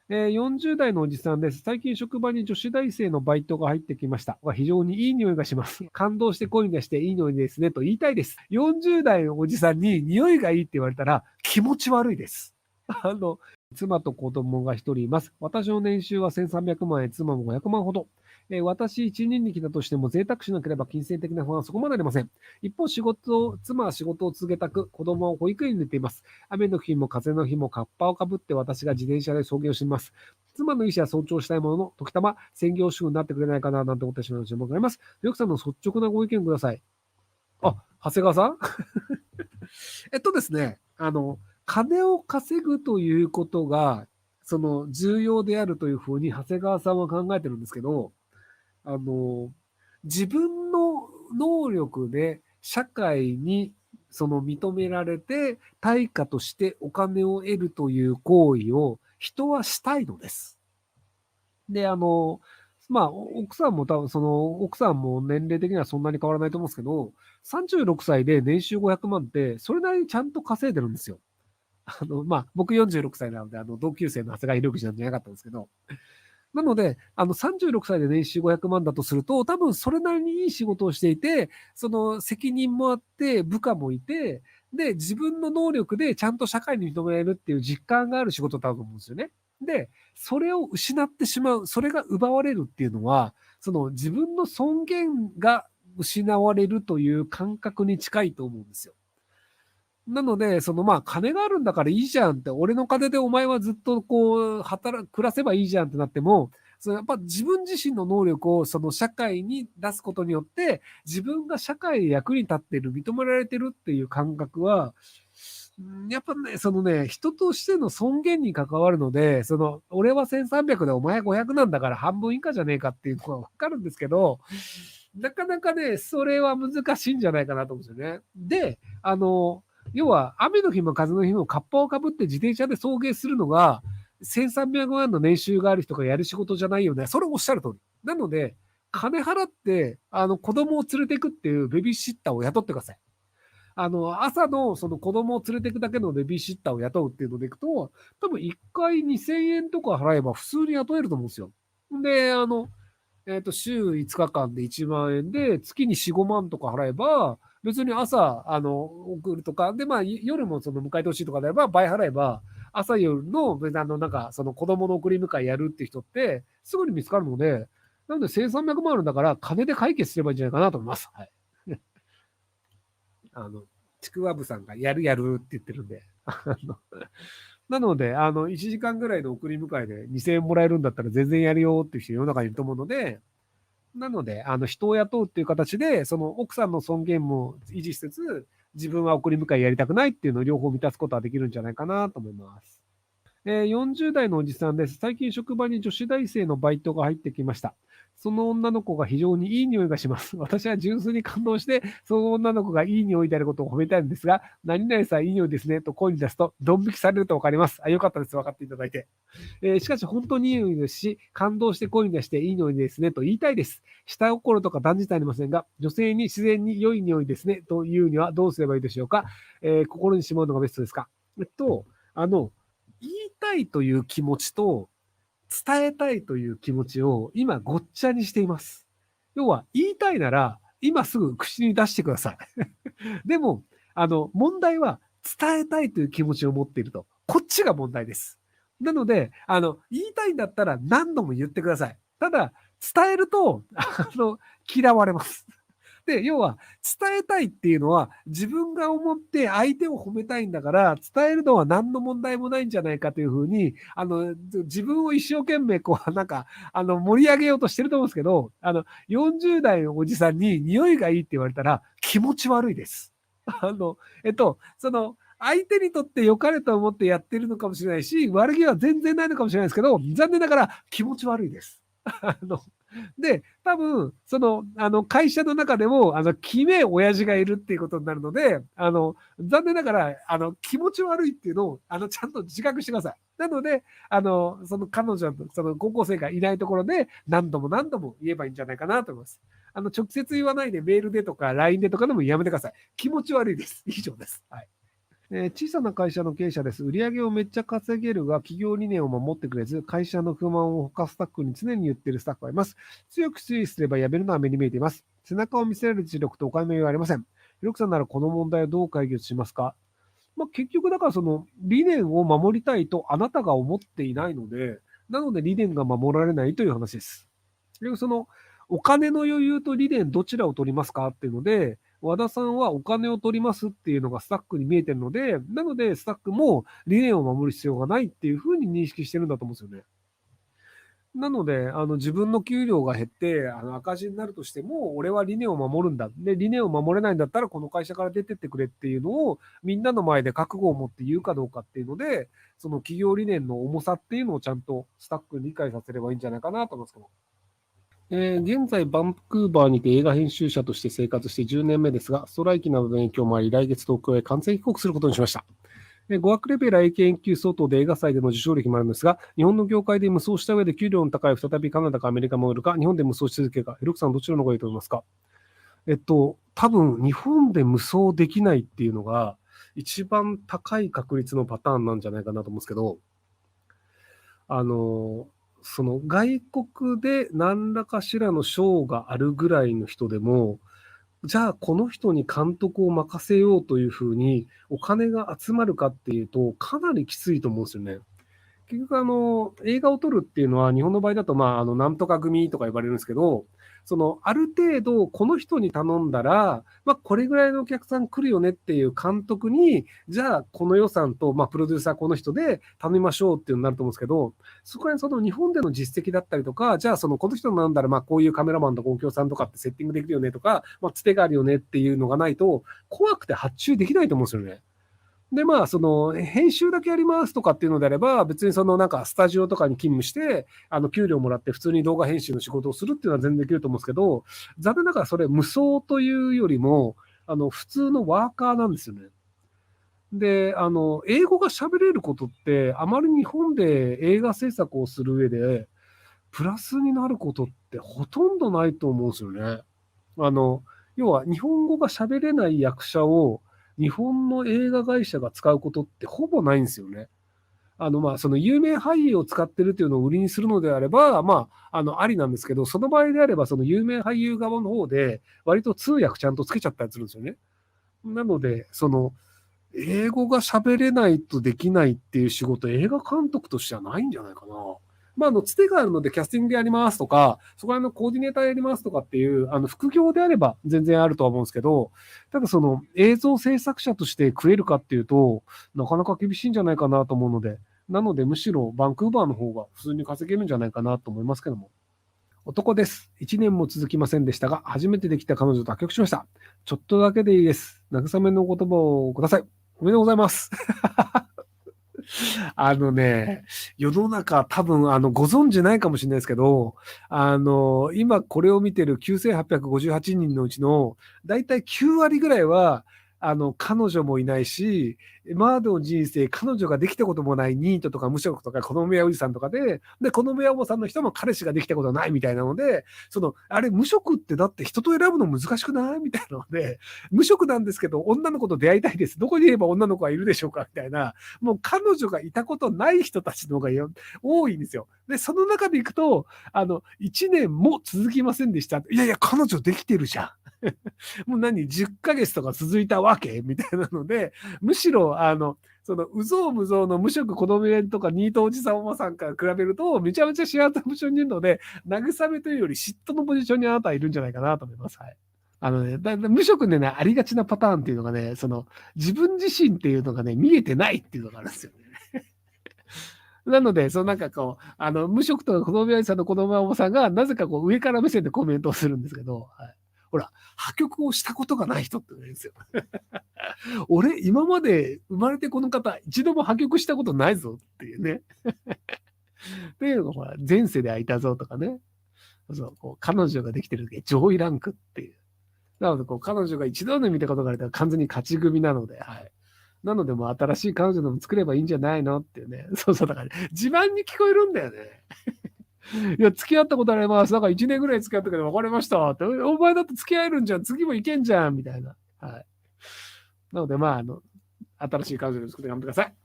40代のおじさんです。最近職場に女子大生のバイトが入ってきました。非常にいい匂いがします。感動して声に出していい匂いですねと言いたいです。40代のおじさんに匂いがいいって言われたら気持ち悪いです。妻と子供が一人います。私の年収は1300万円、妻も500万ほど。私一人力だとしても贅沢しなければ金銭的な不安はそこまでありません。一方、妻は仕事を続けたく、子供を保育園に寝ています。雨の日も風の日もカッパをかぶって私が自転車で送迎をします。妻の意思は尊重したいものの、時たま専業主婦になってくれないかななんて思ってしまう注目があります。よくさんの率直なご意見ください。長谷川さんですね、金を稼ぐということが、重要であるというふうに長谷川さんは考えてるんですけど、あの、自分の能力で社会に認められて対価としてお金を得るという行為を人はしたいのです。で、奥さんも多分奥さんも年齢的にはそんなに変わらないと思うんですけど、36歳で年収500万ってそれなりにちゃんと稼いでるんですよ。僕46歳なので、同級生の長谷川博之なんじゃなかったんですけど、なので、36歳で年収500万だとすると、多分それなりにいい仕事をしていて、その責任もあって、部下もいて、で、自分の能力でちゃんと社会に認められるっていう実感がある仕事だと思うんですよね。で、それを失ってしまう、それが奪われるっていうのは、自分の尊厳が失われるという感覚に近いと思うんですよ。なので、金があるんだからいいじゃんって、俺の金でお前はずっと暮らせばいいじゃんってなっても、やっぱ自分自身の能力をその社会に出すことによって、自分が社会で役に立ってる、認められてるっていう感覚は、やっぱね、人としての尊厳に関わるので、俺は1300でお前500なんだから半分以下じゃねえかっていうのはわかるんですけど、なかなかね、それは難しいんじゃないかなと思うんですよね。で、要は雨の日も風の日もカッパをかぶって自転車で送迎するのが、1300万の年収がある人がやる仕事じゃないよね。それおっしゃる通り。なので、金払って、子供を連れていくっていうベビーシッターを雇ってください。朝のその子供を連れていくだけのベビーシッターを雇うっていうのでいくと、多分1回2000円とか払えば普通に雇えると思うんですよ。で、週5日間で1万円で、月に4、5万とか払えば、別に朝、送るとか、で、夜も迎えてほしいとかであれば、倍払えば、朝夜の、別に子供の送り迎えやるって人って、すぐに見つかるので、なので1300万あるんだから、金で解決すればいいんじゃないかなと思います。はい。ちくわぶさんがやるやるって言ってるんで。なので、1時間ぐらいの送り迎えで2000円もらえるんだったら全然やるよっていう人世の中にいると思うので、なので、人を雇うっていう形で、その奥さんの尊厳も維持しつつ、自分は送り迎えやりたくないっていうのを両方満たすことはできるんじゃないかなと思います。40代のおじさんです。最近職場に女子大生のバイトが入ってきました。その女の子が非常にいい匂いがします。私は純粋に感動して、その女の子がいい匂いであることを褒めたいんですが、何々さんいい匂いですねと声に出すと、ドン引きされるとわかります。よかったです。分かっていただいて。しかし本当にいい匂いですし、感動して声に出していい匂いですねと言いたいです。下心とか断じてありませんが、女性に自然に良い匂いですねというにはどうすればいいでしょうか。心にしまうのがベストですか。あの、言いたいという気持ちと伝えたいという気持ちを今ごっちゃにしています。要は言いたいなら今すぐ口に出してください。でも、問題は伝えたいという気持ちを持っていると。こっちが問題です。なので、言いたいんだったら何度も言ってください。ただ、伝えると、嫌われます。で、要は、伝えたいっていうのは、自分が思って相手を褒めたいんだから、伝えるのは何の問題もないんじゃないかというふうに、自分を一生懸命、盛り上げようとしてると思うんですけど、40代のおじさんに匂いがいいって言われたら、気持ち悪いです。相手にとって良かれと思ってやってるのかもしれないし、悪気は全然ないのかもしれないですけど、残念ながら気持ち悪いです。で、多分、会社の中でも、決め親父がいるっていうことになるので、残念ながら、気持ち悪いっていうのを、ちゃんと自覚してください。なので、その彼女の、その高校生がいないところで、何度も何度も言えばいいんじゃないかなと思います。直接言わないでメールでとか LINE でとかでもやめてください。気持ち悪いです。以上です。はい。小さな会社の経営者です。売上をめっちゃ稼げるが、企業理念を守ってくれず、会社の不満を他スタッフに常に言っているスタッフがいます。強く注意すれば辞めるのは目に見えています。背中を見せられる実力とお金はありません。ひろくさんならこの問題をどう解決しますか？結局だからその理念を守りたいとあなたが思っていないので、なので理念が守られないという話です。でそのお金の余裕と理念どちらを取りますかっていうので、和田さんはお金を取りますっていうのがスタッフに見えてるので、なのでスタッフも理念を守る必要がないっていうふうに認識してるんだと思うんですよね。なので、自分の給料が減って、赤字になるとしても、俺は理念を守るんだ。で、理念を守れないんだったら、この会社から出てってくれっていうのを、みんなの前で覚悟を持って言うかどうかっていうので、その企業理念の重さっていうのをちゃんとスタッフに理解させればいいんじゃないかなと思いますけど。現在、バンクーバーにて映画編集者として生活して10年目ですが、ストライキなどの影響もあり、来月東京へ完全帰国することにしました。語学レベル A 研究相当で映画祭での受賞歴もあるんですが、日本の業界で無双した上で給料の高い再びカナダかアメリカも売るか、日本で無双し続けるか、ヒロクさんどちらの方がいいと思いますか？多分日本で無双できないっていうのが一番高い確率のパターンなんじゃないかなと思うんですけど、その外国で何らかしらの賞があるぐらいの人でも、じゃあこの人に監督を任せようというふうにお金が集まるかっていうと、かなりきついと思うんですよね。結局映画を撮るっていうのは、日本の場合だと、なんとか組とか呼ばれるんですけど、ある程度、この人に頼んだら、これぐらいのお客さん来るよねっていう監督に、じゃあ、この予算と、プロデューサーこの人で頼みましょうっていうのになると思うんですけど、そこにその日本での実績だったりとか、じゃあ、この人なんだら、こういうカメラマンとか音響さんとかってセッティングできるよねとか、つてがあるよねっていうのがないと、怖くて発注できないと思うんですよね。で、編集だけやりますとかっていうのであれば、別にスタジオとかに勤務して、給料もらって普通に動画編集の仕事をするっていうのは全然できると思うんですけど、残念ながらそれ無双というよりも、普通のワーカーなんですよね。で、英語が喋れることって、あまり日本で映画制作をする上で、プラスになることってほとんどないと思うんですよね。あの、要は日本語が喋れない役者を日本の映画会社が使うことってほぼないんですよね。その有名俳優を使ってるっていうのを売りにするのであれば、ありなんですけど、その場合であれば、その有名俳優側の方で、割と通訳ちゃんとつけちゃったりするんですよね。なので、英語が喋れないとできないっていう仕事、映画監督としてはないんじゃないかな。つてがあるのでキャスティングやりますとか、そこら辺のコーディネーターやりますとかっていう、副業であれば全然あるとは思うんですけど、ただその映像制作者として食えるかっていうと、なかなか厳しいんじゃないかなと思うので、なのでむしろバンクーバーの方が普通に稼げるんじゃないかなと思いますけども。男です。1年も続きませんでしたが、初めてできた彼女と破局しました。ちょっとだけでいいです。慰めの言葉をください。おめでとうございます。あのね、世の中多分ご存知ないかもしれないですけど、今これを見てる9858人のうちのだいたい9割ぐらいは、彼女もいないし、今までの人生、彼女ができたこともないニートとか無職とか子供やおじさんとかで、子供やおばさんの人も彼氏ができたことないみたいなので、あれ無職ってだって人と選ぶの難しくないみたいなので、無職なんですけど女の子と出会いたいです。どこにいれば女の子がいるでしょうかみたいな、もう彼女がいたことない人たちの方が多いんですよ。で、その中でいくと、1年も続きませんでした。いやいや、彼女できてるじゃん。もう10ヶ月とか続いたわけみたいなので、むしろ、うぞうむぞうの無職子供園とかニートおじさんおばさんから比べると、めちゃめちゃ幸せなポジションにいるので、慰めというより嫉妬のポジションにあなたはいるんじゃないかなと思います。はい。無職でね、ありがちなパターンっていうのがね、自分自身っていうのがね、見えてないっていうのがあるんですよね。なので、無職とか子供園さんの子供やおばさんが、なぜか上から目線でコメントをするんですけど、はい、ほら、破局をしたことがない人って言うんですよ。俺、今まで生まれてこの方、一度も破局したことないぞっていうね。っていうのが、ほら、前世で空いたぞとかね。彼女ができてる時上位ランクっていう。なので、彼女が一度で見たことがあると完全に勝ち組なので、はい。なので、もう新しい彼女でも作ればいいんじゃないのっていうね。そうそう、だから、自慢に聞こえるんだよね。いや、付き合ったことあります。1年ぐらい付き合ったけど別れましたって。お前だって付き合えるんじゃん。次もいけんじゃん。みたいな。はい。なので、新しい彼女を作って頑張ってください。